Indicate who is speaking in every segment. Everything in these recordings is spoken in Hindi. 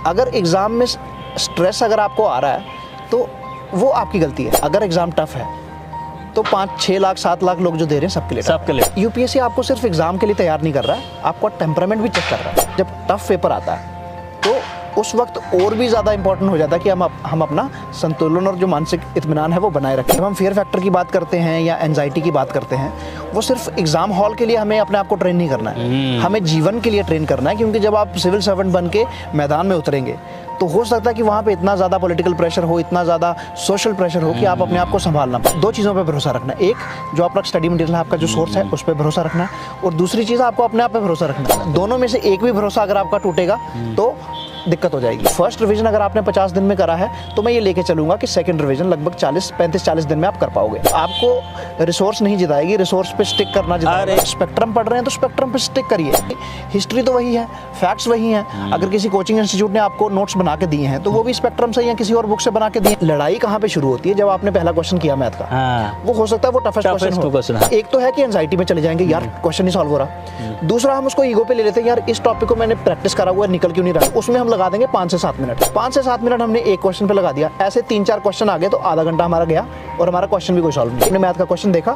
Speaker 1: अगर एग्ज़ाम में स्ट्रेस अगर आपको आ रहा है तो वो आपकी गलती है। अगर एग्ज़ाम टफ है तो 5-6 लाख 7 लाख लोग जो दे रहे हैं सबके लिए। यूपीएससी आपको सिर्फ एग्ज़ाम के लिए तैयार नहीं कर रहा है, आपका टेम्परामेंट भी चेक कर रहा है। जब टफ पेपर आता है तो उस वक्त और भी ज़्यादा इंपॉर्टेंट हो जाता है कि हम अपना संतुलन और जो मानसिक इत्मीनान है वो बनाए रखें। जब हम फियर फैक्टर की बात करते हैं या एंजाइटी की बात करते हैं, वो सिर्फ एग्ज़ाम हॉल के लिए हमें अपने आप को ट्रेन नहीं करना है, हमें जीवन के लिए ट्रेन करना है। क्योंकि जब आप सिविल सर्वेंट बन के मैदान में उतरेंगे तो हो सकता है कि वहाँ पे इतना ज़्यादा पॉलिटिकल प्रेशर हो, इतना ज़्यादा सोशल प्रेशर हो कि आप अपने आप को संभालना पाए। 2 चीज़ों पे भरोसा रखना है, एक जो आपका स्टडी मटेरियल है, आपका जो सोर्स है उस पर भरोसा रखना है, और दूसरी चीज़ आपको अपने आप पे भरोसा रखना है। दोनों में से एक भी भरोसा अगर आपका टूटेगा तो दिक्कत हो जाएगी। फर्स्ट रिवीजन अगर आपने 50 दिन में करा है तो मैं ये लेके चलूंगा कि सेकंड रिवीजन लगभग 35-40 दिन में आप कर पाओगे। आपको रिसोर्स नहीं जिताएगी, रिसोर्स पे स्टिक करना जिताएगा। स्पेक्ट्रम पढ़ रहे हैं तो स्पेक्ट्रम पे स्टिक करिए। हिस्ट्री तो वही है, फैक्ट्स वही हैं। अगर किसी कोचिंग इंस्टीट्यूट ने आपको नोट्स बना के दिए हैं तो वो भी स्पेक्ट्रम से या किसी और बुक से बना के दिए। लड़ाई कहाँ पे शुरू होती है? जब आपने पहला क्वेश्चन किया मैथ का, वो हो सकता है वो टफेस्ट क्वेश्चन हो। एक तो है कि एंजाइटी में चले जाएंगे, यार क्वेश्चन नहीं सॉल्व हो रहा। दूसरा, हम उसको ईगो पे ले लेते हैं, यार इस टॉपिक को मैंने प्रैक्टिस करा हुआ है, निकल क्यों नहीं रहा। उसमें हम लगा देंगे 5 से 7 मिनट। 5 से 7 मिनट हमने एक क्वेश्चन पे लगा दिया। ऐसे 3-4 क्वेश्चन आ गए तो आधा घंटा हमारा गया और हमारा क्वेश्चन भी कोई सॉल्व नहीं। आपने मैथ का क्वेश्चन देखा,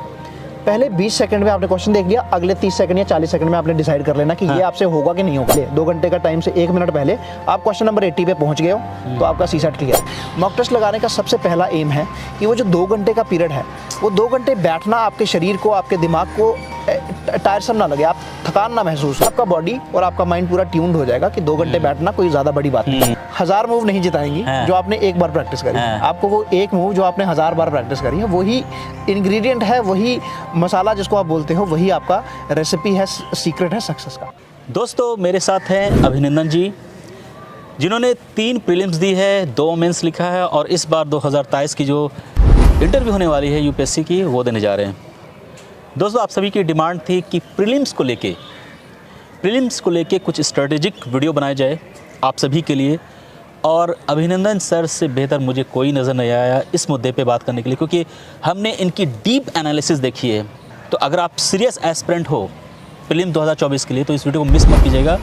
Speaker 1: पहले 20 सेकंड में आपने क्वेश्चन देख लिया, अगले 30 सेकंड या 40 सेकंड में आपने डिसाइड कर लेना कि ये आपसे होगा कि नहीं होगा। 2 घंटे का टाइम से 1 मिनट पहले आप क्वेश्चन नंबर 80 पे पहुंच गए हो तो आपका सीसेट क्लियर। मॉक टेस्ट लगाने का सबसे पहला एम है कि वो जो 2 घंटे का पीरियड है, वो 2 घंटे बैठना आपके शरीर को, आपके दिमाग को टायरसम ना लगे, आप थकान ना महसूस हो। आपका बॉडी और आपका माइंड पूरा ट्यून्ड हो जाएगा कि 2 घंटे बैठना कोई ज़्यादा बड़ी बात नहीं है। 1000 मूव नहीं जिताएंगी जो आपने एक बार प्रैक्टिस करी। आपको वो एक मूव जो आपने 1000 बार प्रैक्टिस करी है, वही इंग्रेडिएंट है, वही मसाला जिसको आप बोलते हो, वही आपका रेसिपी है, सीक्रेट है सक्सेस का।
Speaker 2: दोस्तों, मेरे साथ हैं अभिनंदन जी, जिन्होंने 3 प्रीलिम्स दी है, 2 मेंस लिखा है और इस बार 2023 की जो इंटरव्यू होने वाली है यूपीएससी की, वो देने जा रहे हैं। दोस्तों, आप सभी की डिमांड थी कि प्रीलिम्स को लेके कुछ स्ट्रेटेजिक वीडियो बनाए जाए आप सभी के लिए, और अभिनंदन सर से बेहतर मुझे कोई नज़र नहीं आया इस मुद्दे पे बात करने के लिए, क्योंकि हमने इनकी डीप एनालिसिस देखी है। तो अगर आप सीरियस एस्पिरेंट हो प्रीलिम 2024 के लिए तो इस वीडियो को मिस मत कीजिएगा,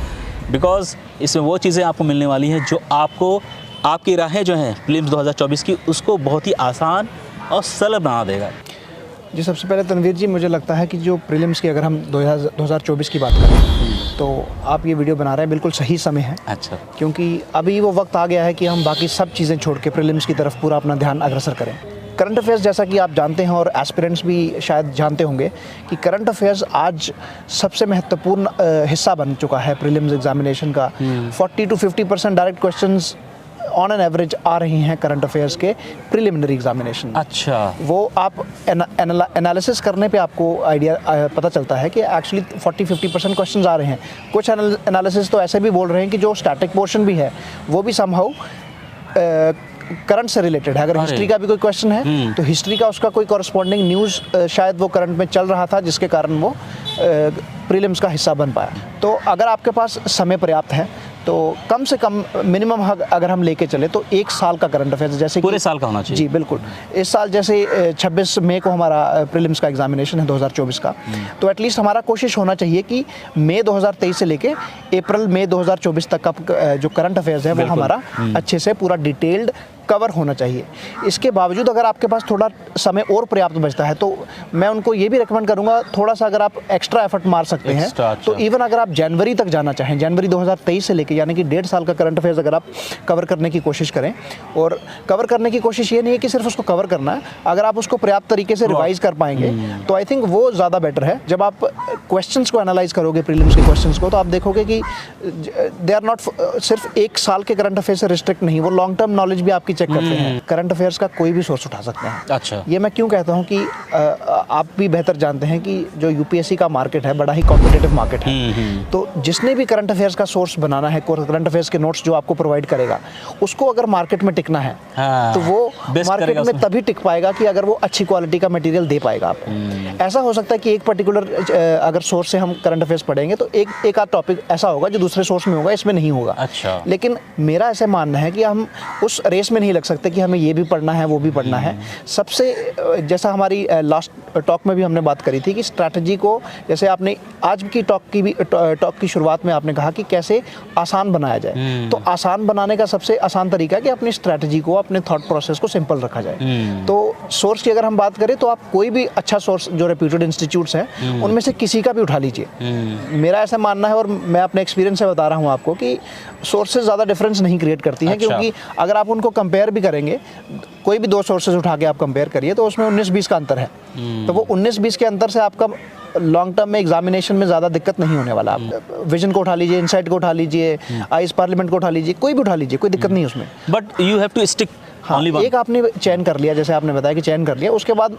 Speaker 2: बिकॉज इसमें वो चीज़ें आपको मिलने वाली हैं जो आपको आपकी राहें जो हैं प्रीलिम्स 2024 की, उसको बहुत ही आसान और सरल बना देगा।
Speaker 1: जी, सबसे पहले तनवीर जी, मुझे लगता है कि जो प्रीलिम्स की अगर हम 2024 की बात करें तो आप ये वीडियो बना रहे हैं बिल्कुल सही समय है।
Speaker 2: अच्छा।
Speaker 1: क्योंकि अभी वो वक्त आ गया है कि हम बाकी सब चीज़ें छोड़ के प्रीलिम्स की तरफ पूरा अपना ध्यान अग्रसर करें। करंट अफेयर्स, जैसा कि आप जानते हैं और एस्पिरेंट्स भी शायद जानते होंगे कि करंट अफेयर्स आज सबसे महत्वपूर्ण हिस्सा बन चुका है प्रीलिम्स एग्जामिनेशन का। 40 to 50% direct questions on an average आ रही हैं करंट अफेयर्स के प्रिलिमिनरी एग्जामिनेशन।
Speaker 2: अच्छा।
Speaker 1: वो आप एनालिसिस करने पे आपको आइडिया पता चलता है कि एक्चुअली 40-50% क्वेश्चंस आ रहे हैं। कुछ एनालिसिस तो ऐसे भी बोल रहे हैं कि जो स्टैटिक पोर्शन भी है वो भी समहाउ करंट से रिलेटेड है। अगर हिस्ट्री का भी कोई क्वेश्चन है तो हिस्ट्री का उसका कोई कॉरस्पॉन्डिंग न्यूज़ शायद वो करंट में चल रहा था, जिसके कारण वो प्रीलिम्स का हिस्सा बन पाया। तो अगर आपके पास समय पर्याप्त है तो कम से कम मिनिमम अगर हम लेके चले तो 1 साल का करंट अफेयर्स, जैसे
Speaker 2: पूरे साल का होना चाहिए।
Speaker 1: जी बिल्कुल। इस साल जैसे 26 मई को हमारा प्रीलिम्स का एग्जामिनेशन है 2024 का, तो एटलीस्ट हमारा कोशिश होना चाहिए कि मई 2023 से लेके अप्रैल मई 2024 तक का जो करंट अफेयर्स है वो हमारा अच्छे से पूरा डिटेल्ड कवर होना चाहिए। इसके बावजूद अगर आपके पास थोड़ा समय और पर्याप्त बचता है तो मैं उनको ये भी रिकमेंड करूंगा, थोड़ा सा अगर आप एक्स्ट्रा एफर्ट मार सकते हैं तो इवन अगर आप जनवरी तक जाना चाहें, जनवरी 2023 से लेके यानी कि 1.5 साल का करंट अफेयर्स अगर आप कवर करने की कोशिश करें, और कवर करने की कोशिश ये नहीं है कि सिर्फ उसको कवर करना है, अगर आप उसको पर्याप्त तरीके से रिवाइज कर पाएंगे तो आई थिंक वो ज़्यादा बेटर है। जब आप क्वेश्चंस को एनालाइज करोगे, प्रीलिम्स के क्वेश्चंस को, तो आप देखोगे कि दे आर नॉट सिर्फ 1 साल के करंट अफेयर्स से रिस्ट्रिक्ट नहीं, वो लॉन्ग टर्म नॉलेज भी आपकी चेक करते हैं। करंट अफेयर्स का कोई भी सोर्स उठा सकते हैं।
Speaker 2: अच्छा।
Speaker 1: ये मैं क्यों कहता हूँ कि आप भी बेहतर जानते हैं कि जो यूपीएससी का मार्केट है बड़ा ही कॉम्पिटिटिव मार्केट है। तो जिसने भी करंट अफेयर्स का सोर्स बनाना है, करंट अफेयर्स के नोट्स जो आपको प्रोवाइड करेगा, उसको अगर मार्केट में टिकना है तो वो मार्केट में तभी टिक पाएगा कि अगर वो अच्छी क्वालिटी का मटेरियल दे पाएगा आपको। ऐसा हो सकता है कि एक पर्टिकुलर अगर सोर्स से हम करंट अफेयर्स पढ़ेंगे तो एक आध टॉपिक ऐसा होगा जो दूसरे सोर्स में होगा, इसमें नहीं होगा।
Speaker 2: अच्छा।
Speaker 1: लेकिन मेरा ऐसे मानना है कि हम उस रेस में नहीं लग सकते कि हमें ये भी पढ़ना है वो भी पढ़ना है। सबसे जैसा हमारी लास्ट टॉक में भी हमने बात करी थी कि स्ट्रैटेजी को, जैसे आपने आज की टॉक की शुरुआत में आपने कहा कि कैसे आसान बनाया जाए, तो आसान बनाने का सबसे आसान तरीका है कि अपनी स्ट्रैटेजी को, अपने थॉट प्रोसेस को सिंपल रखा जाए। तो सोर्स की अगर हम बात करें तो आप कोई भी अच्छा सोर्स जो रेप्यूटेड इंस्टीट्यूट्स हैं उनमें से किसी का भी उठा लीजिए। मेरा ऐसा मानना है और मैं अपने एक्सपीरियंस से बता रहा हूँ आपको कि सोर्सेज ज़्यादा डिफरेंस नहीं क्रिएट करती हैं। क्योंकि अगर आप उनको कंपेयर भी करेंगे, कोई भी 2 सोर्सेज उठा के आप कंपेयर करिए तो उसमें 19-20 का अंतर है। तो वो 19-20 के अंतर से आपका लॉन्ग टर्म में एग्जामिनेशन में ज़्यादा दिक्कत नहीं होने वाला। आप विजन को उठा लीजिए, इनसाइट को उठा लीजिए, आइस पार्लियामेंट को उठा लीजिए, कोई भी उठा लीजिए, कोई दिक्कत नहीं है उसमें।
Speaker 2: But you have to stick.
Speaker 1: हाँ, एक आपने चयन कर लिया, जैसे आपने बताया कि चयन कर लिया, उसके बाद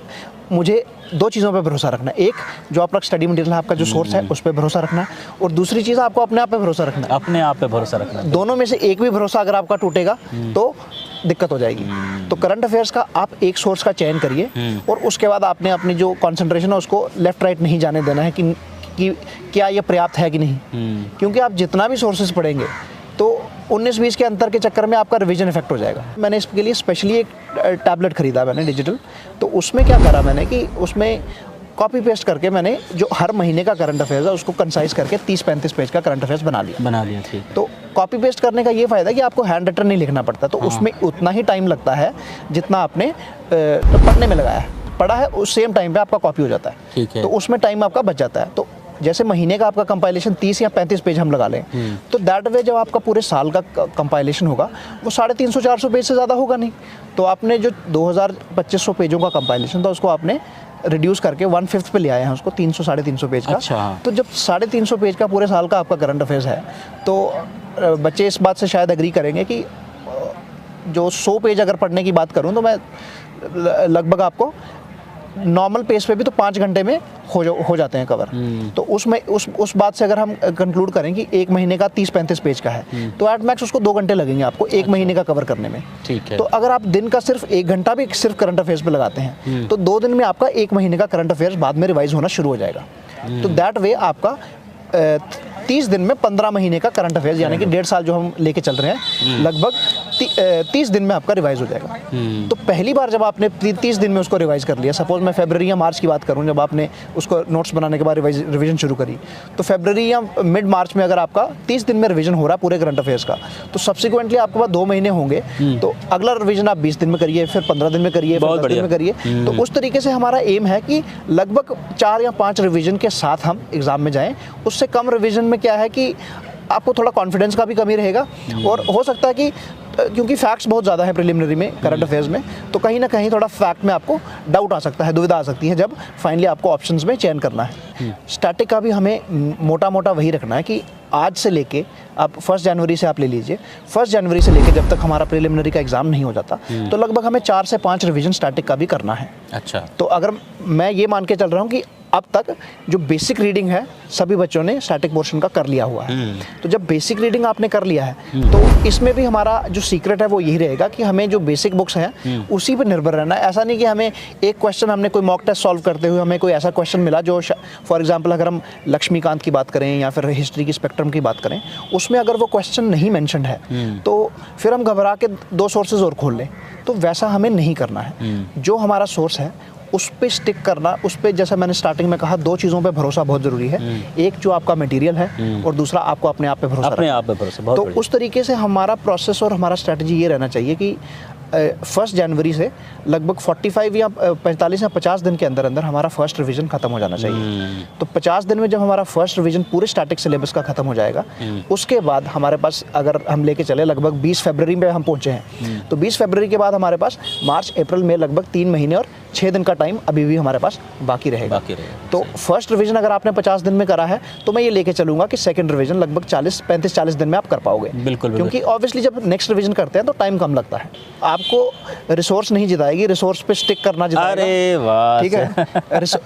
Speaker 1: मुझे 2 चीज़ों पे भरोसा रखना है। एक, जो आपका स्टडी मटेरियल है, आपका जो सोर्स है, उस पर भरोसा रखना है, और दूसरी चीज़ आपको अपने आप पे भरोसा रखना है।
Speaker 2: अपने आप पे भरोसा रखना है।
Speaker 1: दोनों में से एक भी भरोसा अगर आपका टूटेगा तो दिक्कत हो जाएगी। तो करंट अफेयर्स का आप एक सोर्स का चयन करिए और उसके बाद आपने अपनी जो कंसंट्रेशन है उसको लेफ्ट राइट नहीं जाने देना है कि क्या ये पर्याप्त है कि नहीं। क्योंकि आप जितना भी सोर्सेज पढ़ेंगे तो 19-20 के अंतर के चक्कर में आपका रिवीजन इफेक्ट हो जाएगा। मैंने इसके लिए स्पेशली एक टैबलेट खरीदा मैंने डिजिटल, तो उसमें क्या करा मैंने कि उसमें कॉपी पेस्ट करके मैंने जो हर महीने का करंट अफेयर्स है उसको कंसाइज करके 30-35 पेज का करंट अफेयर्स बना लिया।
Speaker 2: ठीक।
Speaker 1: तो कॉपी पेस्ट करने का ये फ़ायदा कि आपको हैंड रिटन नहीं लिखना पड़ता, तो उसमें उतना ही टाइम लगता है जितना आपने पढ़ने में लगाया है। पढ़ा है उस सेम टाइम पे आपका कॉपी हो जाता है।
Speaker 2: ठीक है।
Speaker 1: तो उसमें टाइम आपका बच जाता है। तो जैसे महीने का आपका कंपाइलेशन 30 या 35 पेज हम लगा लें, तो दैट वे जब आपका पूरे साल का कंपाइलेशन होगा वो 350-400 पेज से ज़्यादा होगा नहीं। तो आपने जो 2500 पेजों का कंपाइलेशन था उसको आपने रिड्यूस करके 1/5 पे ले आए हैं उसको, 300-350 पेज का।
Speaker 2: अच्छा।
Speaker 1: तो जब 350 पेज का पूरे साल का आपका करंट अफेयर्स है तो बच्चे इस बात से शायद एग्री करेंगे कि जो 100 पेज अगर पढ़ने की बात करूं तो मैं लगभग आपको नॉर्मल पेज पे भी तो 5 घंटे में हो जाते हैं कवर। तो उसमें उस बात से अगर हम कंक्लूड करें कि एक महीने का 30-35 पेज का है तो एट मैक्स उसको 2 घंटे लगेंगे आपको एक महीने का कवर करने में।
Speaker 2: ठीक है।
Speaker 1: तो अगर आप दिन का सिर्फ 1 घंटा भी सिर्फ करंट अफेयर्स पे लगाते हैं तो 2 दिन में आपका 1 महीने का करंट अफेयर्स बाद में रिवाइज होना शुरू हो जाएगा। तो दैट वे आपका 30 दिन में 15 महीने का करंट अफेयर्स यानी कि 1.5 साल जो हम लेके चल रहे हैं लगभग 30 दिन में आपका रिवाइज हो जाएगा। तो पहली बार जब आपने 30 दिन में उसको रिवाइज कर लिया, सपोज मैं फरवरी या मार्च की बात करूं जब आपने उसको नोट्स बनाने के बाद रिवीजन शुरू करी, तो फरवरी या मिड मार्च में अगर आपका 30 दिन में रिवीजन हो रहा है पूरे करंट अफेयर्स का, तो सब्सिक्वेंटली आपके पास 2 महीने होंगे। तो अगला रिवीजन आप 20 दिन में करिए, फिर 15 दिन में करिए, फिर 10 दिन में करिए। तो उस तरीके से हमारा एम है कि लगभग 4 या 5 रिवीजन के साथ हम एग्जाम में जाएं। उससे कम रिवीजन में क्या है कि आपको थोड़ा कॉन्फिडेंस का भी कमी रहेगा और हो सकता है कि क्योंकि फैक्ट्स बहुत ज़्यादा है प्रिलिमिनरी में करंट अफेयर्स में, तो कहीं ना कहीं थोड़ा फैक्ट में आपको डाउट आ सकता है, दुविधा आ सकती है जब फाइनली आपको ऑप्शंस में चयन करना है। स्टैटिक का भी हमें मोटा मोटा वही रखना है कि आज से लेके आप 1 जनवरी से आप ले लीजिए, 1 जनवरी से लेके जब तक हमारा प्रिलिमिनरी का एग्जाम नहीं हो जाता तो लगभग हमें 4 से 5 रिवीजन स्टैटिक का भी करना है।
Speaker 2: अच्छा।
Speaker 1: तो अगर मैं ये मान के चल रहा हूँ कि अब तक जो बेसिक रीडिंग है सभी बच्चों ने स्टैटिक पोर्शन का कर लिया हुआ है, तो जब बेसिक रीडिंग आपने कर लिया है तो इसमें भी हमारा जो सीक्रेट है वो यही रहेगा कि हमें जो बेसिक बुक्स हैं उसी पर निर्भर रहना है। ऐसा नहीं कि हमें एक क्वेश्चन, हमने कोई मॉक टेस्ट सॉल्व करते हुए हमें कोई ऐसा क्वेश्चन मिला जो फॉर एग्जांपल अगर हम लक्ष्मीकांत की बात करें या फिर हिस्ट्री की स्पेक्ट्रम की बात करें, उसमें अगर वो क्वेश्चन नहीं मेंशन्ड है तो फिर हम घबरा के 2 सोर्सेज और खोल लें, तो वैसा हमें नहीं करना है। जो हमारा सोर्स है उस पे स्टिक करना, उस पे जैसा मैंने स्टार्टिंग में कहा 2 चीज़ों पे भरोसा बहुत ज़रूरी है। एक जो आपका मटेरियल है और दूसरा आपको अपने आप पे भरोसा,
Speaker 2: अपने आप पे भरोसा। बहुत
Speaker 1: तो
Speaker 2: बढ़िया।
Speaker 1: उस तरीके से हमारा प्रोसेस और हमारा स्ट्रेटजी ये रहना चाहिए कि 1 जनवरी से लगभग 45 या 45 या 50 दिन के अंदर अंदर हमारा फर्स्ट रिवीजन खत्म हो जाना चाहिए। तो 50 दिन में जब हमारा फर्स्ट रिवीजन पूरे स्टैटिक सिलेबस का खत्म हो जाएगा, उसके बाद हमारे पास अगर हम लेके चले लगभग 20 फरवरी में हम पहुंचे हैं, तो 20 फरवरी के बाद हमारे पास मार्च अप्रैल में लगभग 3 महीने और 6 दिन का टाइम अभी भी हमारे पास बाकी रहेगा। तो फर्स्ट रिवीजन अगर आपने 50 दिन में करा है तो मैं ये लेके चलूंगा कि सेकंड रिवीजन लगभग 35-40 दिन में आप कर पाओगे।
Speaker 2: बिल्कुल।
Speaker 1: क्योंकि ऑब्वियसली जब नेक्स्ट रिवीजन करते हैं तो टाइम कम लगता है। आपको रिसोर्स नहीं जिताएगी, रिसोर्स पे स्टिक करना जिताएगा।
Speaker 2: अरे वाह,
Speaker 1: ठीक है।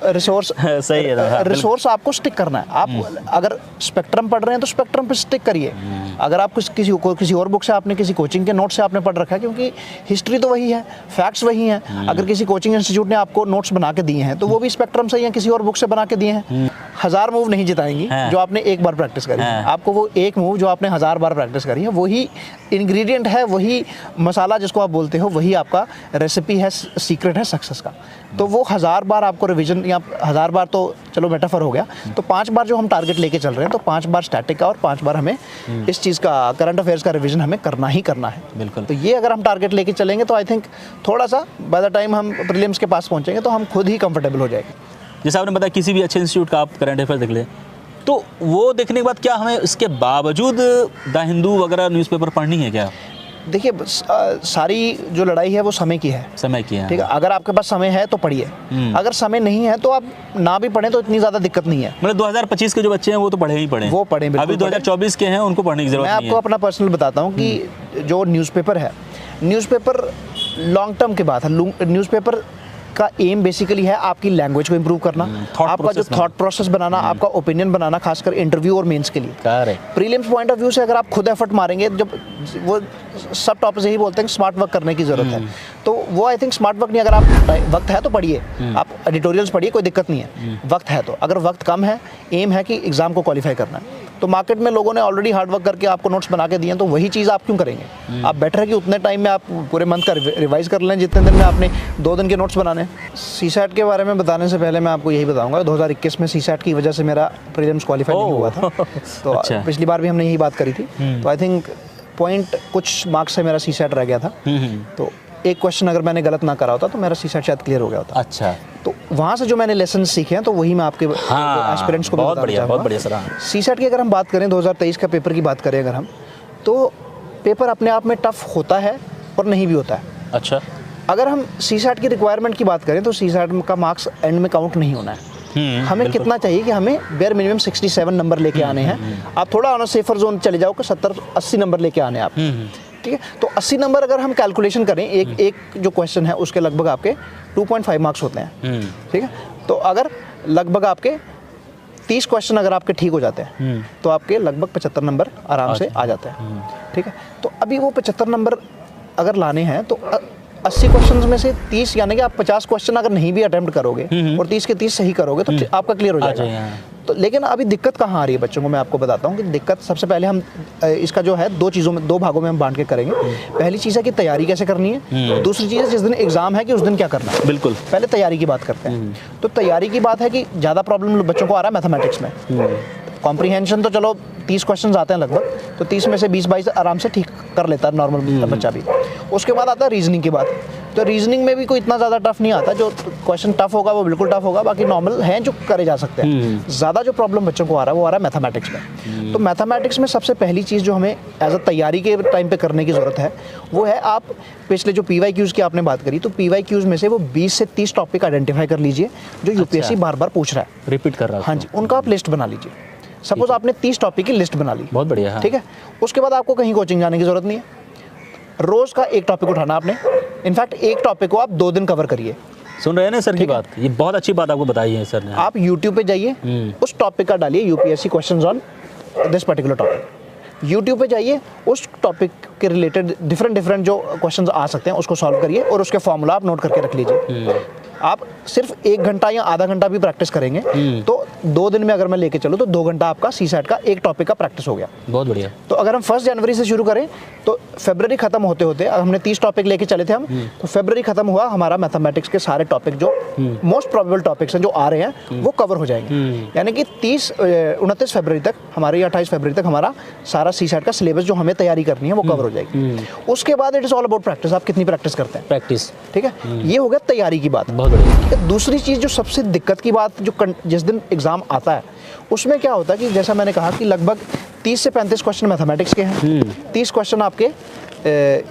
Speaker 1: रिसोर्स
Speaker 2: सही है।
Speaker 1: रिसोर्स आपको स्टिक करना है। आप अगर स्पेक्ट्रम पढ़ रहे हैं तो स्पेक्ट्रम पे स्टिक करिए। अगर आप किसी और बुक से, आपने किसी कोचिंग के नोट से आपने पढ़ रखा है, क्योंकि हिस्ट्री तो वही है, फैक्ट्स वही हैं। अगर किसी कोचिंग इंस्टीट्यूट ने आपको नोट्स बना के दिए हैं तो वो भी स्पेक्ट्रम से या किसी और बुक से बना के दिए हैं। 1000 मूव नहीं जिताएंगी
Speaker 2: हाँ।
Speaker 1: जो आपने एक बार प्रैक्टिस करी है।
Speaker 2: हाँ।
Speaker 1: आपको वो एक मूव जो आपने 1000 बार प्रैक्टिस करी है, वही इंग्रेडिएंट है, वही मसाला जिसको आप बोलते हो, वही आपका रेसिपी है, सीक्रेट है सक्सेस का। तो वो 1000 बार आपको रिवीजन, या 1000 बार तो चलो मेटाफर हो गया, तो 5 बार जो हम टारगेट लेके चल रहे हैं, तो 5 बार स्टैटिक का और 5 बार हमें इस चीज़ का, करंट अफेयर्स का रिवीजन हमें करना ही करना है।
Speaker 2: बिल्कुल।
Speaker 1: तो ये अगर हम टारगेट लेके चलेंगे तो आई थिंक थोड़ा सा बाय द टाइम हम प्रीलिम्स के पास पहुंचेंगे तो हम खुद ही कंफर्टेबल हो जाएंगे।
Speaker 2: जैसे आपने बताया किसी भी अच्छे इंस्टीट्यूट का आप करंट अफेयर देख लें, तो वो देखने के बाद क्या हमें इसके बावजूद द हिंदू वगैरह न्यूज़पेपर पढ़नी है क्या?
Speaker 1: देखिए सारी जो लड़ाई है वो समय की है,
Speaker 2: समय की है।
Speaker 1: ठीक है। अगर आपके पास समय है तो पढ़िए, अगर समय नहीं है तो आप ना भी पढ़ें तो इतनी ज़्यादा दिक्कत नहीं है।
Speaker 2: मतलब 2025 के जो बच्चे हैं वो तो पढ़े ही पढ़े,
Speaker 1: वो पढ़ें, बिल्कुल
Speaker 2: अभी 2024 के हैं उनको पढ़ने की जरूरत
Speaker 1: मैं
Speaker 2: नहीं है।
Speaker 1: आपको अपना पर्सनल बताता हूँ कि जो न्यूज़पेपर है, न्यूज़पेपर लॉन्ग टर्म की बात है। न्यूज़पेपर का एम बेसिकली है आपकी लैंग्वेज को इम्प्रूव करना, आपका जो थॉट प्रोसेस बनाना, आपका ओपिनियन बनाना, खासकर इंटरव्यू और मेंस के लिए। प्रीलिम्स पॉइंट ऑफ व्यू से अगर आप खुद एफर्ट मारेंगे, जब वो सब टॉपर्स यही बोलते हैं कि स्मार्ट वर्क करने की ज़रूरत है, तो वो आई थिंक स्मार्ट वर्क नहीं। अगर आप वक्त है तो पढ़िए, आप एडिटोरियल्स पढ़िए, कोई दिक्कत नहीं है, वक्त है तो। अगर वक्त कम है, एम है कि एग्ज़ाम को क्वालिफाई करना है, तो मार्केट में लोगों ने ऑलरेडी हार्ड वर्क करके आपको नोट्स बना के दिए हैं, तो वही चीज़ आप क्यों करेंगे? आप बेटर है कि उतने टाइम में आप पूरे मंथ का रिवाइज कर लें जितने दिन में आपने 2 दिन के नोट्स बनाने। सीसैट के बारे में बताने से पहले मैं आपको यही बताऊंगा, 2021 में सीसैट की वजह से मेरा प्रीलिम्स क्वालिफाई नहीं हुआ था। तो
Speaker 2: अच्छा।
Speaker 1: पिछली बार भी हमने यही बात करी थी। तो आई थिंक पॉइंट कुछ मार्क्स से मेरा सीसैट रह गया था। तो एक क्वेश्चन अगर मैंने गलत ना करा होता तो मेरा सीसैट शायद क्लियर हो गया होता।
Speaker 2: अच्छा,
Speaker 1: तो वहाँ से जो मैंने लेसन सीखे हैं तो वही मैं आपके एस्पिरेंट्स को
Speaker 2: बहुत बढ़िया, बहुत बढ़िया सर।
Speaker 1: सीसैट की अगर हम बात करें, 2023 का पेपर की बात करें अगर हम, तो पेपर अपने आप में टफ होता है और नहीं भी होता है।
Speaker 2: अच्छा,
Speaker 1: अगर हम सीसैट की रिक्वायरमेंट की बात करें तो सीसैट का मार्क्स एंड में काउंट नहीं होना है। हमें कितना चाहिए कि हमें बेयर मिनिमम 67 नंबर लेके आने हैं। आप थोड़ा ऑन सेफर जोन चले जाओ कि 70-80 नंबर लेके आने आप, ठीक है। तो 80 नंबर अगर हम कैलकुलेशन करें, एक जो क्वेश्चन है उसके लगभग आपके 2.5 मार्क्स होते हैं, ठीक है। तो अगर लगभग आपके 30 क्वेश्चन अगर आपके ठीक हो जाते हैं तो आपके लगभग 75 नंबर आराम से आ जाते हैं, ठीक है। तो अभी वो 75 नंबर अगर लाने हैं तो 80 क्वेश्चंस में से 30, यानी कि आप 50 क्वेश्चन अगर नहीं भी अटेम्प्ट करोगे और 30 के 30 सही करोगे तो आपका क्लियर हो जाएगा। तो लेकिन अभी दिक्कत कहाँ आ रही है बच्चों को, मैं आपको बताता हूँ कि दिक्कत सबसे पहले हम इसका जो है 2 भागों में हम बांट के करेंगे। पहली चीज़ है कि तैयारी कैसे करनी है, दूसरी चीज़ है जिस दिन एग्जाम है कि उस दिन क्या करना है।
Speaker 2: बिल्कुल,
Speaker 1: पहले तैयारी की बात करते हैं। तो तैयारी की बात है कि ज़्यादा प्रॉब्लम बच्चों को आ रहा है मैथमेटिक्स में। कॉम्प्रीहेंशन तो चलो 30 क्वेश्चन आते हैं लगभग, तो 30 में से 20-22 आराम से ठीक कर लेता है नॉर्मल बच्चा भी। उसके बाद आता है रीजनिंग की बात। तो रीजनिंग में भी कोई इतना ज़्यादा टफ नहीं आता, जो क्वेश्चन टफ होगा वो बिल्कुल टफ होगा, बाकी नॉर्मल हैं जो करे जा सकते हैं। ज़्यादा जो प्रॉब्लम बच्चों को आ रहा है वो आ रहा है मैथमेटिक्स में। तो मैथमेटिक्स में सबसे पहली चीज़ जो हमें एज अ तैयारी के टाइम पे करने की ज़रूरत है वो है, आप पिछले जो PYQs की आपने बात करी, तो PYQs में से वो 20 से 30 टॉपिक आइडेंटिफाई कर लीजिए जो UPSC बार बार पूछ रहा है,
Speaker 2: रिपीट कर रहा है।
Speaker 1: हाँ जी, उनका आप लिस्ट बना लीजिए। सपोज आपने 30 टॉपिक की लिस्ट बना ली,
Speaker 2: बहुत बढ़िया, हाँ।
Speaker 1: ठीक है। उसके बाद आपको कहीं कोचिंग जाने की जरूरत नहीं है, रोज का एक टॉपिक उठाना आपने। इनफैक्ट एक टॉपिक को आप 2 दिन कवर करिए।
Speaker 2: सुन रहे हैं ना सर की बात, ये बहुत अच्छी बात आपको बताई है सर ने।
Speaker 1: आप YouTube पे जाइए, उस टॉपिक का डालिए UPSC questions on this particular topic. YouTube पे जाइए, उस टॉपिक के रिलेटेड डिफरेंट जो क्वेश्चंस आ सकते हैं उसको सॉल्व करिए और उसके फॉर्मूला आप नोट करके रख लीजिए। आप सिर्फ 1 घंटा या आधा घंटा भी प्रैक्टिस करेंगे तो 2 दिन में अगर मैं लेके चलूँ तो 2 घंटा आपका सीसैट का एक टॉपिक का प्रैक्टिस हो गया।
Speaker 2: बहुत बढ़िया।
Speaker 1: तो अगर हम 1 जनवरी से शुरू करें तो फरवरी खत्म होते होते, हमने 30 टॉपिक लेके चले थे हम, तो फरवरी खत्म हुआ हमारा मैथमेटिक्स के सारे टॉपिक जो मोस्ट प्रोबेबल टॉपिक्स हैं जो आ रहे हैं वो कवर हो जाएंगे। यानी कि 29 फरवरी तक हमारे, या 28 फरवरी तक हमारा सारा सीसैट का सिलेबस जो हमें तैयारी करनी है वो कवर हो जाएगी। उसके बाद it is all about practice, आप कितनी प्रैक्टिस करते हैं,
Speaker 2: प्रैक्टिस,
Speaker 1: ठीक है। ये हो गया तैयारी की बात।
Speaker 2: बहुत बढ़िया।
Speaker 1: दूसरी चीज़ जो सबसे दिक्कत की बात, जो जिस दिन एग्जाम आता है उसमें क्या होता है कि जैसा मैंने कहा कि लगभग 30 से 35 क्वेश्चन मैथमेटिक्स के हैं, 30 क्वेश्चन आपके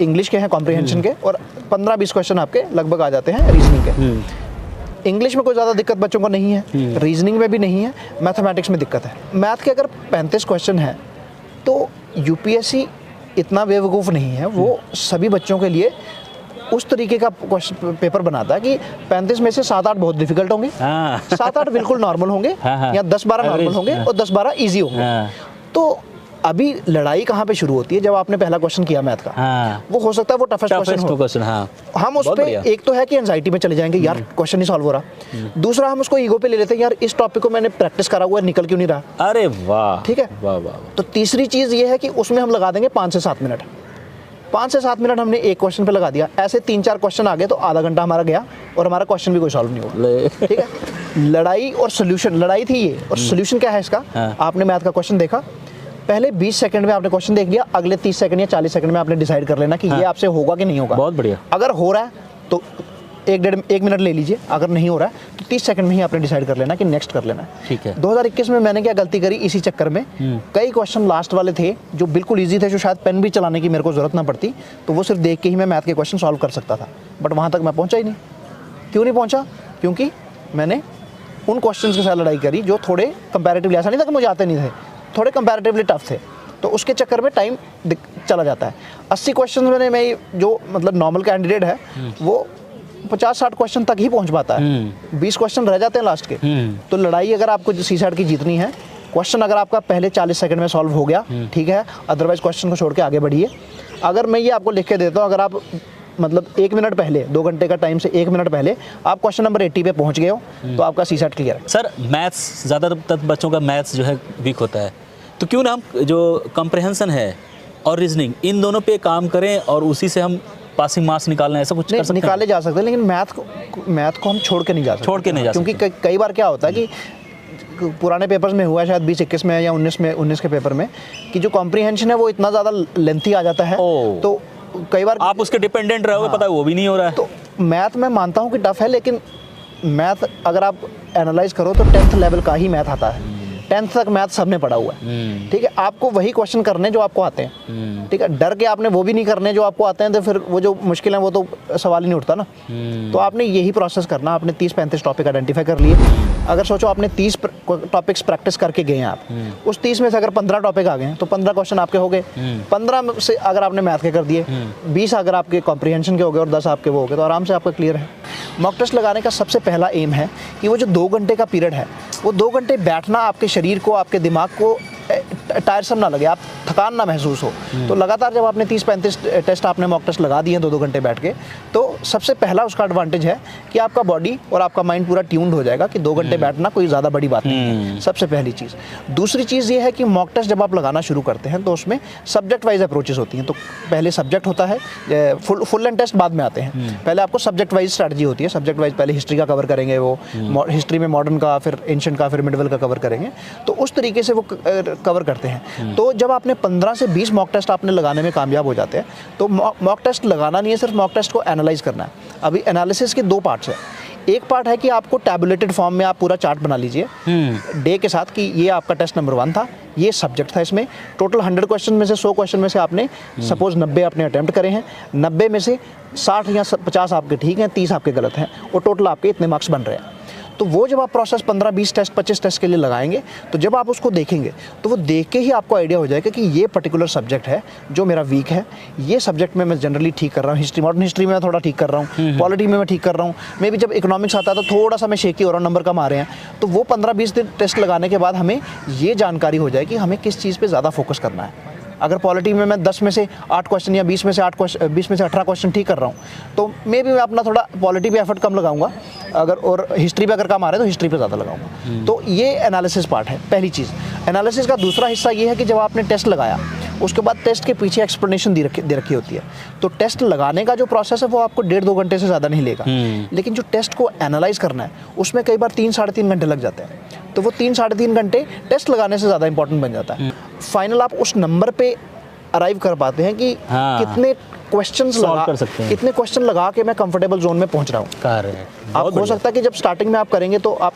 Speaker 1: इंग्लिश के हैं कॉम्प्रीहेंशन के, और 15-20 क्वेश्चन आपके लगभग आ जाते हैं रीजनिंग के। इंग्लिश में कोई ज़्यादा दिक्कत बच्चों को नहीं है, रीजनिंग में भी नहीं है, मैथमेटिक्स में दिक्कत है। मैथ के अगर 35 क्वेश्चन हैं तो UPSC इतना बेवकूफ़ नहीं है, वो सभी बच्चों के लिए उस तरीके का क्वेश्चन पेपर बनाता है कि 35 में से 7-8 बहुत डिफिकल्ट होंगे, 7-8 बिल्कुल नॉर्मल होंगे, या 10-12 नॉर्मल होंगे और 10-12 ईजी होंगे। तो अभी लड़ाई कहाँ पे शुरू होती है, जब आपने पहला क्वेश्चन किया मैथ का,
Speaker 2: हाँ,
Speaker 1: वो हो सकता है वो टफेस्ट क्वेश्चन
Speaker 2: क्वेश्चन, हाँ,
Speaker 1: हम उस
Speaker 2: बहुत
Speaker 1: पे
Speaker 2: बढ़िया।
Speaker 1: एक तो है कि एंजाइटी में चले जाएंगे, यार क्वेश्चन नहीं सॉल्व हो रहा। दूसरा हम उसको ईगो पे ले लेते हैं, यार इस टॉपिक को मैंने प्रैक्टिस करा हुआ है, निकल क्यों नहीं रहा।
Speaker 2: अरे वाह,
Speaker 1: ठीक है,
Speaker 2: वाह वाह।
Speaker 1: तो तीसरी चीज़ ये है कि उसमें हम लगा देंगे 5 से 7 मिनट। 5 से 7 मिनट हमने एक क्वेश्चन पे लगा दिया, ऐसे 3-4 क्वेश्चन आ गए तो आधा घंटा हमारा गया और हमारा क्वेश्चन भी कोई सॉल्व नहीं हुआ। ठीक है, लड़ाई और सोल्यूशन, लड़ाई थी ये, और सोल्यूशन क्या है इसका।
Speaker 2: हाँ। आपने
Speaker 1: मैथ का क्वेश्चन देखा, पहले 20 सेकंड में आपने क्वेश्चन देख लिया, अगले 30 सेकंड या 40 सेकंड में आपने डिसाइड कर लेना कि ये आपसे होगा कि नहीं होगा।
Speaker 2: बहुत बढ़िया।
Speaker 1: अगर हो रहा है तो 1 मिनट ले लीजिए, अगर नहीं हो रहा है तो 30 सेकंड में ही आपने डिसाइड कर लेना कि नेक्स्ट कर लेना है।
Speaker 2: ठीक है।
Speaker 1: 2021 में मैंने क्या गलती करी इसी चक्कर में, कई क्वेश्चन लास्ट वाले थे जो बिल्कुल ईजी थे, जो शायद पेन भी चलाने की मेरे को जरूरत ना पड़ती, तो वो सिर्फ देख के ही मैं मैथ के क्वेश्चन सॉल्व कर सकता था, बट वहाँ तक मैं पहुँचा ही नहीं। क्यों नहीं पहुँचा? क्योंकि मैंने उन क्वेश्चंस के साथ लड़ाई करी जो थोड़े कंपैरेटिवली, ऐसा नहीं था कि मुझे आते नहीं थे, थोड़े कंपैरेटिवली टफ थे, तो उसके चक्कर में टाइम चला जाता है। 80 क्वेश्चन में मैं जो मतलब नॉर्मल कैंडिडेट है वो 50-60 क्वेश्चन तक ही पहुंच पाता है, 20 क्वेश्चन रह जाते हैं लास्ट के। तो लड़ाई अगर आपको सीसैट की जीतनी है, क्वेश्चन अगर आपका पहले 40 सेकंड में सॉल्व हो गया, ठीक है, अदरवाइज क्वेश्चन को छोड़ के आगे बढ़िए। अगर मैं ये आपको लिख के देता हूँ, अगर आप मतलब 1 मिनट पहले, 2 घंटे का टाइम से 1 मिनट पहले आप क्वेश्चन नंबर 80 पे पहुंच गए हो तो आपका सीसैट क्लियर है।
Speaker 2: सर मैथ्स, ज़्यादातर बच्चों का मैथ्स जो है वीक होता है, तो क्यों ना हम जो कॉम्प्रहेंशन है और रीजनिंग, इन दोनों पे काम करें और उसी से हम पासिंग मार्क्स निकालना है, ऐसा कुछ कर सकते हैं?
Speaker 1: निकाले जा सकते हैं, लेकिन मैथ को हम छोड़ के नहीं जा सकते। क्योंकि कई बार क्या होता है कि पुराने पेपर्स में हुआ है, शायद 20-21 में या 19 के पेपर में, कि जो कॉम्प्रीहेंशन है वो इतना ज़्यादा लेंथी आ जाता है, तो कई बार
Speaker 2: आप उसके डिपेंडेंट रहोगे। हाँ। पता है वो भी नहीं हो रहा है।
Speaker 1: तो मैथ मैं मानता हूँ कि टफ है, लेकिन मैथ अगर आप एनालाइज करो तो 10th लेवल का ही मैथ आता है। 10th तक मैथ सबने पढ़ा हुआ है। ठीक है, आपको वही क्वेश्चन करने जो आपको आते हैं। ठीक है, डर के आपने वो भी नहीं करने जो आपको आते हैं, तो फिर वो जो मुश्किल है वो तो सवाल ही नहीं उठता ना। तो आपने यही प्रोसेस करना। आपने 30-35 टॉपिक आइडेंटिफाई कर लिए। अगर सोचो आपने 30 टॉपिक्स प्रैक्टिस करके गए हैं आप, उस 30 में से अगर 15 टॉपिक आ गए हैं तो 15 क्वेश्चन आपके हो गए। 15 से अगर आपने मैथ के कर दिए, 20 अगर आपके कॉम्प्रीहेंशन के हो गए और 10 आपके वो हो गए, तो आराम से आपका क्लियर है। मॉक टेस्ट लगाने का सबसे पहला एम है कि वो जो 2 घंटे का पीरियड है, वो 2 घंटे बैठना आपके शरीर को, आपके दिमाग को टायरसम ना लगे, आप थकान ना महसूस हो। तो लगातार जब आपने 30-35 टेस्ट, आपने मॉक टेस्ट लगा दिए हैं 2-2 घंटे बैठ के, तो सबसे पहला उसका एडवांटेज है कि आपका बॉडी और आपका माइंड पूरा ट्यून्ड हो जाएगा कि 2 घंटे बैठना कोई ज़्यादा बड़ी बात नहीं है। सबसे पहली चीज़। दूसरी चीज़ ये है कि मॉक टेस्ट जब आप लगाना शुरू करते हैं तो उसमें सब्जेक्ट वाइज अप्रोचेस होती हैं। तो पहले सब्जेक्ट होता है, फुल एंड टेस्ट बाद में आते हैं। पहले आपको सब्जेक्ट वाइज स्ट्रैटेजी होती है। सब्जेक्ट वाइज पहले हिस्ट्री का कवर करेंगे, वो हिस्ट्री में मॉडर्न का, फिर एंशिएंट का, फिर मिडिवल का कवर करेंगे। तो उस तरीके से वो कवर करते हैं। तो जब आपने 15 से 20 मॉक टेस्ट आपने लगाने में कामयाब हो जाते हैं, तो मॉक टेस्ट लगाना नहीं है, सिर्फ मॉक टेस्ट को एनालाइज करना है। अभी एनालिसिस के 2 पार्ट्स हैं। एक पार्ट है कि आपको टैबुलेटेड फॉर्म में आप पूरा चार्ट बना लीजिए डे के साथ कि ये आपका टेस्ट नंबर 1 था, ये सब्जेक्ट था, इसमें टोटल 100 क्वेश्चन में से 100 क्वेश्चन में से आपने सपोज 90 आपने अटेम्प्ट करे हैं, 90 में से 60 या 50 आपके ठीक हैं, 30 आपके गलत हैं, और टोटल आपके इतने मार्क्स बन रहे हैं। तो वो जब आप प्रोसेस 15-20 टेस्ट, 25 टेस्ट के लिए लगाएंगे, तो जब आप उसको देखेंगे तो वो देख के ही आपको आइडिया हो जाएगा कि ये पर्टिकुलर सब्जेक्ट है जो मेरा वीक है, ये सब्जेक्ट में मैं जनरली ठीक कर रहा हूँ। हिस्ट्री, मॉडर्न हिस्ट्री में मैं थोड़ा ठीक कर रहा हूँ, पॉलिटी में मैं ठीक कर रहा हूँ, मे भी जब इकोनॉमिक्स आता है तो थोड़ा सा मैं शेकी हो रहा हूँ, नंबर कम आ रहे हैं। तो वो 15-20 दिन टेस्ट लगाने के बाद हमें ये जानकारी हो जाए कि हमें किस चीज़ पर ज़्यादा फोकस करना है। अगर पॉलिटी में मैं 10 में से 8 क्वेश्चन या 20 में से 18 क्वेश्चन ठीक कर रहा हूँ, तो मे भी मैं अपना थोड़ा पॉलिटी पे एफर्ट कम लगाऊंगा, अगर और हिस्ट्री पे अगर कम आ रहा है तो हिस्ट्री पे ज़्यादा लगाऊंगा। तो ये एनालिसिस पार्ट है, पहली चीज़। एनालिसिस का दूसरा हिस्सा ये है कि जब आपने टेस्ट लगाया, उसके बाद टेस्ट के पीछे एक्सप्लेनेशन दे रखी होती है। तो टेस्ट लगाने का जो प्रोसेस है वो आपको 1.5-2 घंटे से ज़्यादा नहीं लेगा, लेकिन जो टेस्ट को एनालाइज करना है उसमें कई बार 3-3.5 घंटे लग जाते हैं। तो वो 3-3.5 घंटे टेस्ट लगाने से ज़्यादा इंपॉर्टेंट बन जाता है। फाइनल आप उस नंबर पे अराइव कर पाते हैं कि कितने क्वेश्चंस लगा कर सकते हैं, कितने क्वेश्चन लगा के मैं कंफर्टेबल जोन में पहुंच रहा हूँ। आप हो सकता है कि जब स्टार्टिंग में आप करेंगे तो आप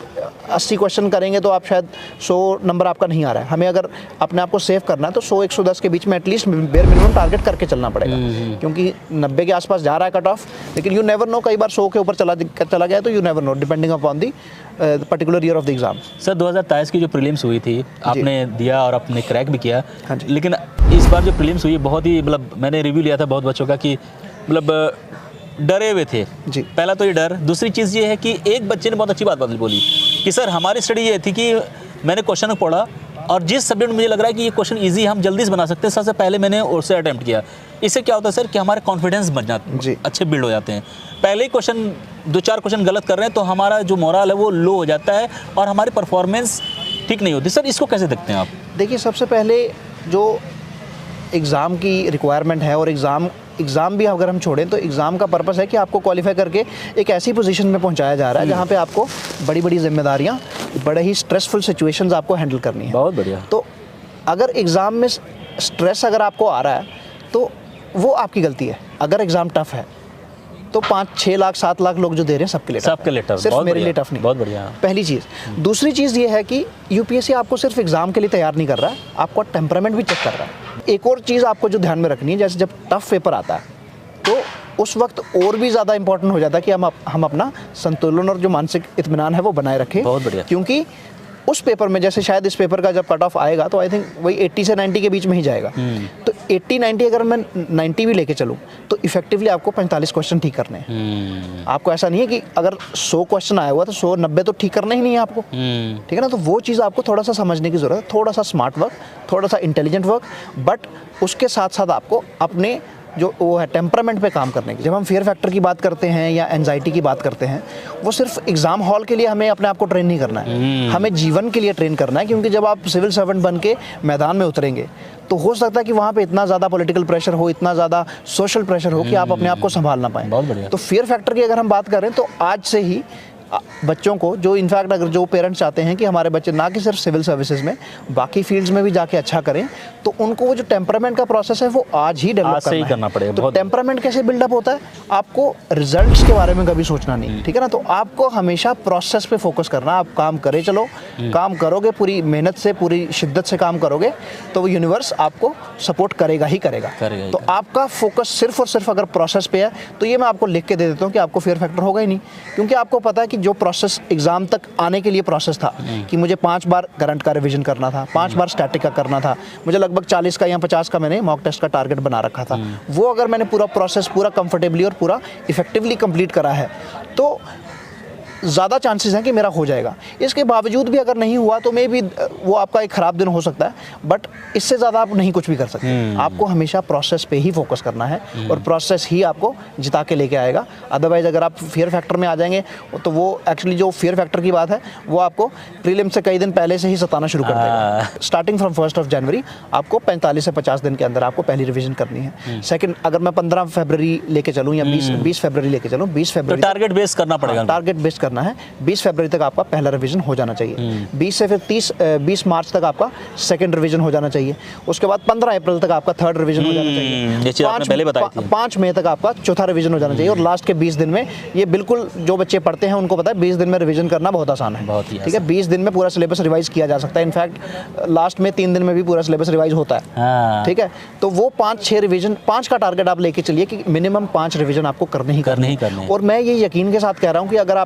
Speaker 1: 80 क्वेश्चन करेंगे तो आप शायद 100 नंबर आपका नहीं आ रहा है। हमें अगर अपने आप को सेव करना है तो 100-110 के बीच में एटलीस्ट बेयर मिनिमम टारगेट करके चलना पड़ेगा, क्योंकि 90 के आसपास जा रहा है कट ऑफ, लेकिन यू नेवर नो, कई बार 100 के ऊपर चला गया तो you never know, depending upon the particular year of the exam.
Speaker 2: Sir 2023 की जो प्रीलिम्स हुई थी आपने दिया और आपने क्रैक भी किया, लेकिन इस बार जो प्रीलिम्स हुई बहुत ही, मतलब मैंने रिव्यू लिया था बहुत बच्चों का कि मतलब डरे हुए थे जी। पहला तो ये डर, दूसरी चीज़ ये है कि एक बच्चे ने बहुत अच्छी बात बोली कि सर हमारी स्टडी ये थी कि मैंने क्वेश्चन पढ़ा और जिस सब्जेक्ट में मुझे लग रहा है कि ये क्वेश्चन इजी हम जल्दी से बना सकते हैं, सबसे पहले मैंने उससे अटेम्प्ट किया। इससे क्या होता है सर कि हमारे कॉन्फिडेंस बन जाते
Speaker 1: जी।
Speaker 2: हैं, अच्छे बिल्ड हो जाते हैं। पहले ही क्वेश्चन 2-4 क्वेश्चन गलत कर रहे हैं तो हमारा जो मोरल है वो लो हो जाता है और हमारी परफॉर्मेंस ठीक नहीं होती। सर इसको कैसे देखते हैं आप?
Speaker 1: देखिए, सबसे पहले जो एग्ज़ाम की रिक्वायरमेंट है, और एग्ज़ाम भी अगर हम छोड़ें तो एग्ज़ाम का पर्पस है कि आपको क्वालिफाई करके एक ऐसी पोजीशन में पहुंचाया जा रहा है जहां पे आपको बड़ी बड़ी जिम्मेदारियां, बड़े ही स्ट्रेसफुल सिचुएशंस आपको हैंडल करनी है।
Speaker 2: बहुत बढ़िया।
Speaker 1: तो अगर एग्ज़ाम में स्ट्रेस अगर आपको आ रहा है तो वो आपकी गलती है। अगर एग्ज़ाम टफ है तो 5-6 लाख 7 लाख लोग जो दे रहे हैं सबके लिए टफ
Speaker 2: सबके लिए टफ,
Speaker 1: सिर्फ
Speaker 2: बहुत
Speaker 1: मेरे
Speaker 2: बढ़िया,
Speaker 1: लिए टफ नहीं।
Speaker 2: बहुत बढ़िया।
Speaker 1: पहली चीज़। दूसरी चीज़ ये है कि यूपीएससी आपको सिर्फ एग्ज़ाम के लिए तैयार नहीं कर रहा है, आपका टेम्परामेंट भी चेक कर रहा है। एक और चीज़ आपको जो ध्यान में रखनी है, जैसे जब टफ पेपर आता है तो उस वक्त और भी ज़्यादा इंपॉर्टेंट हो जाता है कि हम अपना संतुलन और जो मानसिक इत्मीनान है वो बनाए रखें।
Speaker 2: बहुत बढ़िया।
Speaker 1: क्योंकि उस पेपर में, जैसे शायद इस पेपर का जब कट ऑफ आएगा तो आई थिंक वही 80 से 90 के बीच में ही जाएगा। तो 80-90 अगर मैं 90 भी लेके चलूँ तो इफेक्टिवली आपको 45 क्वेश्चन ठीक करने हैं। आपको ऐसा नहीं है कि अगर 100 क्वेश्चन आया हुआ तो 190 तो ठीक करना ही नहीं है आपको, ठीक है ना। तो वो चीज़ आपको थोड़ा सा समझने की ज़रूरत है, थोड़ा सा स्मार्ट वर्क, थोड़ा सा इंटेलिजेंट वर्क, बट उसके साथ साथ आपको अपने जो वो है टेम्परामेंट पे काम करने की। जब हम फियर फैक्टर की बात करते हैं या एंजाइटी की बात करते हैं, वो सिर्फ एग्ज़ाम हॉल के लिए हमें अपने आप को ट्रेन नहीं करना है, हमें जीवन के लिए ट्रेन करना है। क्योंकि जब आप सिविल सर्वेंट बन के मैदान में उतरेंगे तो हो सकता है कि वहाँ पे इतना ज़्यादा पॉलिटिकल प्रेशर हो, इतना ज़्यादा सोशल प्रेशर हो कि आप अपने आप को संभाल ना पाएँ।
Speaker 2: बहुत बढ़िया।
Speaker 1: तो फियर फैक्टर की अगर हम बात करें तो आज से ही बच्चों को, जो इनफैक्ट अगर जो पेरेंट्स चाहते हैं कि हमारे बच्चे ना कि सिर्फ सिविल सर्विसेज में, बाकी फील्ड्स में भी जाके अच्छा करें, तो उनको वो जो टेम्परामेंट का प्रोसेस है वो आज ही डेवलप
Speaker 2: करना पड़ेगा।
Speaker 1: तो टेम्परामेंट कैसे बिल्डअप होता है? आपको रिजल्ट्स के बारे में कभी सोचना नहीं, ठीक है ना। तो आपको हमेशा प्रोसेस पे फोकस करना। आप काम करे चलो, काम करोगे, पूरी मेहनत से, पूरी शिद्दत से काम करोगे तो वो यूनिवर्स आपको सपोर्ट करेगा ही करेगा। तो आपका फोकस सिर्फ और सिर्फ अगर प्रोसेस पे है तो ये मैं आपको लिख के दे देता हूँ कि आपको फियर फैक्टर होगा ही नहीं। क्योंकि आपको पता है कि जो प्रोसेस एग्जाम तक आने के लिए प्रोसेस था कि मुझे 5 बार करंट का रिवीजन करना था, 5 बार स्टैटिक का करना था, मुझे लगभग 40 का या 50 का मैंने मॉक टेस्ट का टारगेट बना रखा था। वो अगर मैंने पूरा प्रोसेस पूरा कंफर्टेबली और पूरा इफेक्टिवली कंप्लीट करा है तो ज़्यादा चांसेस हैं कि मेरा हो जाएगा। इसके बावजूद भी अगर नहीं हुआ तो मे भी वो आपका एक ख़राब दिन हो सकता है, बट इससे ज़्यादा आप नहीं कुछ भी कर सकते। आपको हमेशा प्रोसेस पे ही फोकस करना है और प्रोसेस ही आपको जिता के लेके आएगा। अदरवाइज़ अगर आप फियर फैक्टर में आ जाएंगे तो वो एक्चुअली जो फियर फैक्टर की बात है वो आपको प्रीलिम से कई दिन पहले से ही सताना शुरू कर देगा। स्टार्टिंग फ्रॉम 1 जनवरी आपको 45 से 50 दिन के अंदर आपको पहली रिविजन करनी है। सेकेंड, अगर मैं 15 फरवरी लेके चलूँ या 20 फरवरी लेके चलूँ, 20 फरवरी
Speaker 2: टारगेट बेस करना पड़ेगा।
Speaker 1: टारगेट बेस करना है। 20 फरवरी तक आपका पहला रिवीजन हो जाना चाहिए। 20 से फिर 20 मार्च तक आपका सेकंड रिवीजन हो जाना चाहिए। उसके बाद 15 अप्रैल तक आपका थर्ड रिवीजन हो जाना चाहिए। 5 मई तक आपका चौथा रिवीजन हो जाना चाहिए। और लास्ट के 20 दिन में, ये बिल्कुल जो बच्चे पढ़ते हैं उनको पता है 20 दिन में रिवीजन करना बहुत आसान है। ठीक है, 20 दिन में पूरा सिलेबस रिवाइज किया जा सकता है। इनफैक्ट लास्ट में 3 दिन में भी पूरा सिलेबस रिवाइज होता है। ठीक है, तो वो 5-6 रिवीजन, 5 का टारगेट आप लेके चलिए कि मिनिमम 5 रिवीजन आपको करने ही करने। और मैं ये यकीन के साथ कह रहा हूँ कि अगर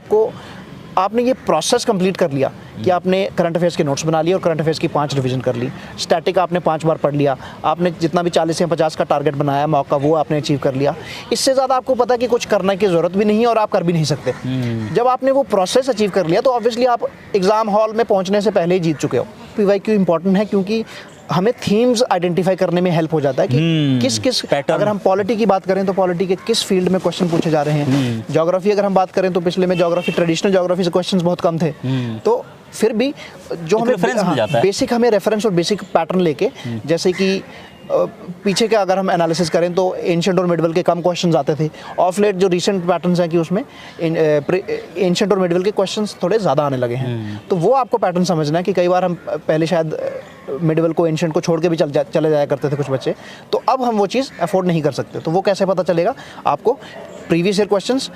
Speaker 1: आपने ये प्रोसेस कंप्लीट कर लिया कि आपने करंट अफेयर्स के नोट्स बना लिए और करंट अफेयर्स की 5 रिवीजन कर ली, स्टैटिक आपने 5 बार पढ़ लिया, आपने जितना भी 40 या 50 का टारगेट बनाया मौका वो आपने अचीव कर लिया, इससे ज़्यादा आपको पता है कि कुछ करने की ज़रूरत भी नहीं है और आप कर भी नहीं सकते। जब आपने वो प्रोसेस अचीव कर लिया तो ऑब्वियसली आप एग्ज़ाम हॉल में पहुँचने से पहले ही जीत चुके हो। PYQ इंपॉर्टेंट है क्योंकि हमें थीम्स आइडेंटिफाई करने में हेल्प हो जाता है कि किस अगर हम पॉलिटी की बात करें तो पॉलिटी के किस फील्ड में क्वेश्चन पूछे जा रहे हैं। ज्योग्राफी अगर हम बात करें तो पिछले में ज्योग्राफी, ट्रेडिशनल ज्योग्राफी से क्वेश्चंस बहुत कम थे। तो फिर भी जो हमें बेसिक हमें रेफरेंस और बेसिक पैटर्न लेके, जैसे कि पीछे का अगर हम एनालिसिस करें तो एंशिएंट और मिडिवल के कम क्वेश्चंस आते थे। ऑफ लेट जो रिसेंट पैटर्न्स हैं कि उसमें एंशिएंट और मिडिवल के क्वेश्चंस थोड़े ज़्यादा आने लगे हैं। तो वो आपको पैटर्न समझना है कि कई बार हम पहले शायद मिडिवल को एंशिएंट को छोड़ के भी चले जाया करते थे कुछ बच्चे, तो अब हम वो चीज़ अफोर्ड नहीं कर सकते। तो वो कैसे पता चलेगा? आपको प्रीवियस ईयर क्वेश्चंस,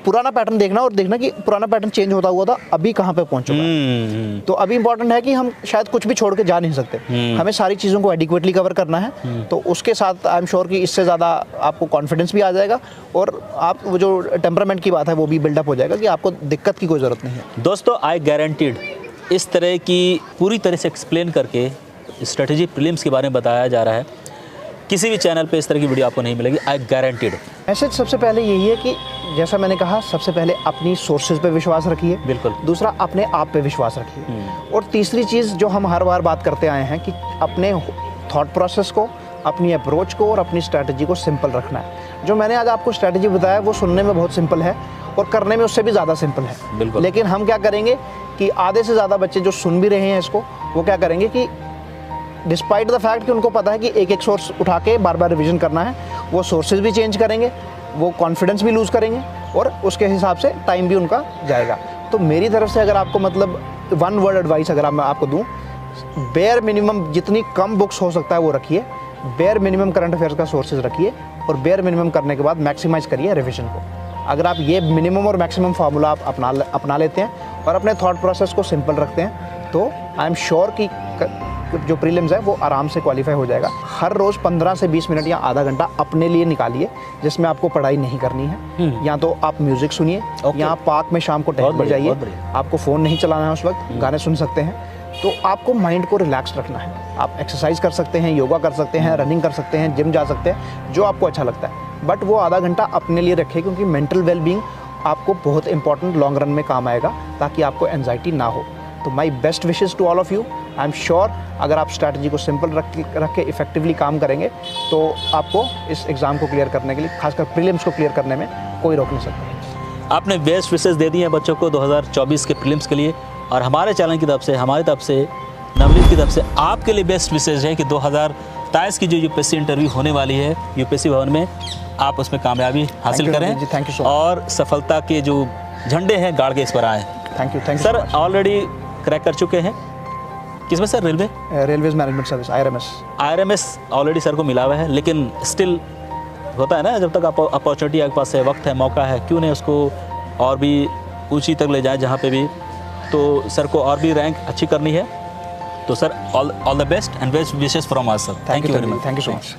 Speaker 1: पुराना पैटर्न देखना और देखना कि पुराना पैटर्न चेंज होता हुआ था अभी कहाँ पे पहुंच चुका है। तो अभी इंपॉर्टेंट है कि हम शायद कुछ भी छोड़ के जा नहीं सकते, हमें सारी चीज़ों को एडिक्वेटली कवर करना है। तो उसके साथ आई एम श्योर कि इससे ज़्यादा आपको कॉन्फिडेंस भी आ जाएगा और आप वो जो टेम्परामेंट की बात है वो भी बिल्डअप हो जाएगा कि आपको दिक्कत की कोई ज़रूरत नहीं है।
Speaker 2: दोस्तों, आई गारंटीड इस तरह की पूरी तरह से एक्सप्लेन करके स्ट्रेटजी प्रीलिम्स के बारे में बताया जा रहा है किसी भी चैनल पे इस तरह की वीडियो आपको नहीं मिलेगी, आई गारंटीड।
Speaker 1: मैसेज सबसे पहले यही है कि जैसा मैंने कहा, सबसे पहले अपनी सोर्सेज पे विश्वास रखिए।
Speaker 2: बिल्कुल।
Speaker 1: दूसरा, अपने आप पे विश्वास रखिए। और तीसरी चीज़ जो हम हर बार बात करते आए हैं कि अपने थॉट प्रोसेस को, अपनी अप्रोच को और अपनी स्ट्रैटेजी को सिंपल रखना है। जो मैंने आज आपको स्ट्रैटेजी बताया वो सुनने में बहुत सिंपल है और करने में उससे भी ज़्यादा सिंपल है।
Speaker 2: बिल्कुल।
Speaker 1: लेकिन हम क्या करेंगे कि आधे से ज़्यादा बच्चे जो सुन भी रहे हैं इसको, वो क्या करेंगे कि डिस्पाइट द फैक्ट कि उनको पता है कि एक एक सोर्स उठा के बार बार रिवीजन करना है, वो सोर्सेज भी चेंज करेंगे, वो कॉन्फिडेंस भी लूज़ करेंगे और उसके हिसाब से टाइम भी उनका जाएगा। तो मेरी तरफ से अगर आपको मतलब वन वर्ड एडवाइस अगर मैं आपको दूं, बेयर मिनिमम जितनी कम बुक्स हो सकता है वो रखिए, बेयर मिनिमम करंट अफेयर्स का सोर्सेज रखिए और बेयर मिनिमम करने के बाद मैक्सिमाइज करिए रिविजन को। अगर आप ये मिनिमम और मैक्सिमम फार्मूला आप अपना लेते हैं और अपने थॉट प्रोसेस को सिंपल रखते हैं तो आई एम श्योर कि जो प्रीलिम्स है वो आराम से क्वालिफाई हो जाएगा। हर रोज़ 15 से 20 मिनट या आधा घंटा अपने लिए निकालिए जिसमें आपको पढ़ाई नहीं करनी है। या तो आप म्यूज़िक सुनिए या आप पार्क में शाम को टहलने जाइए, आपको फ़ोन नहीं चलाना है उस वक्त, गाने सुन सकते हैं। तो आपको माइंड को रिलैक्स रखना है। आप एक्सरसाइज कर सकते हैं, योगा कर सकते हैं, रनिंग कर सकते हैं, जिम जा सकते हैं, जो आपको अच्छा लगता है, बट वो आधा घंटा अपने लिए रखें क्योंकि मेंटल वेलबींग आपको बहुत इंपॉर्टेंट लॉन्ग रन में काम आएगा ताकि आपको एंजाइटी ना हो। तो my best wishes to all of you. I am sure अगर आप स्ट्रैटेजी को सिंपल रख के इफेक्टिवली काम करेंगे तो आपको इस एग्ज़ाम को क्लियर करने के लिए, खासकर प्रीलिम्स को क्लियर करने में कोई रोक नहीं सकता।
Speaker 2: आपने बेस्ट विशेष दे दी हैं बच्चों को 2024 के प्रीलिम्स के लिए, और हमारे चैनल की तरफ से, हमारी तरफ से, नवनीत की तरफ से आपके लिए बेस्ट विशेष है कि 2023 की जो यूपीएससी इंटरव्यू होने वाली है यूपीएससी भवन में, आप उसमें कामयाबी हासिल करें
Speaker 1: थैंक यू सो मच।
Speaker 2: और सफलता के जो झंडे हैं गाड़ के इस पर आए।
Speaker 1: Thank you
Speaker 2: sir. Already crack कर चुके हैं किसमें sir?
Speaker 1: Railways management service,
Speaker 2: IRMS already sir को मिला हुआ है, लेकिन स्टिल होता है ना, जब तक अपॉर्चुनिटी आपके पास है, वक्त है, मौका है, क्यों नहीं उसको और भी ऊंची तक ले जाए जहाँ पे भी, तो सर को और भी रैंक अच्छी करनी है। तो sir all the best and best wishes from us sir. Thank you very much.
Speaker 1: Thank you so much.